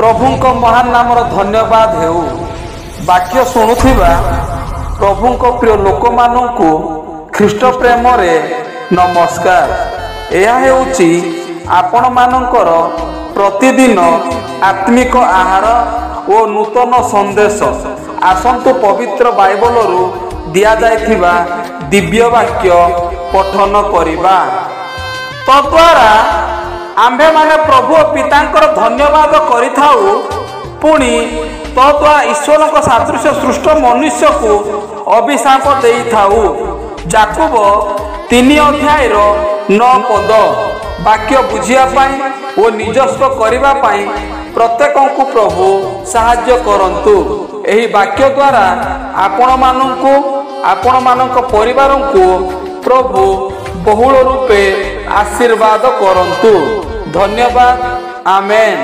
प्रभुंक महान नामर धन्यवाद हेउ। वाक्य शुणुथिबा प्रभुंक प्रिय लोक माननकु ख्रीष्ट प्रेम रे नमस्कार। यह हेउची आपण मानकर प्रतिदिन आत्मिक आहार और नूतन संदेश। आसंतु पवित्र बाइबल रु दिया जाइथिबा दिव्य वाक्य पठन करिबा। तद्वारा आम्भे माने प्रभु पितांकर धन्यवाद करिथाउ। पुणी तद्वारा ईश्वर सादृश्य सृष्ट मनुष्य को अभिशाप देइथाउ। याकूब 3 अध्याय 9 पद वाक्य बुझिया पाई और निजस्व करिबा पाई प्रत्येक को प्रभु साहाय्य करंतु। एही वाक्य द्वारा आपण माननकु आपण मानक परिवार को प्रभु बहुल रूपे आशीर्वाद करंतु। धन्यवाद। आमेन।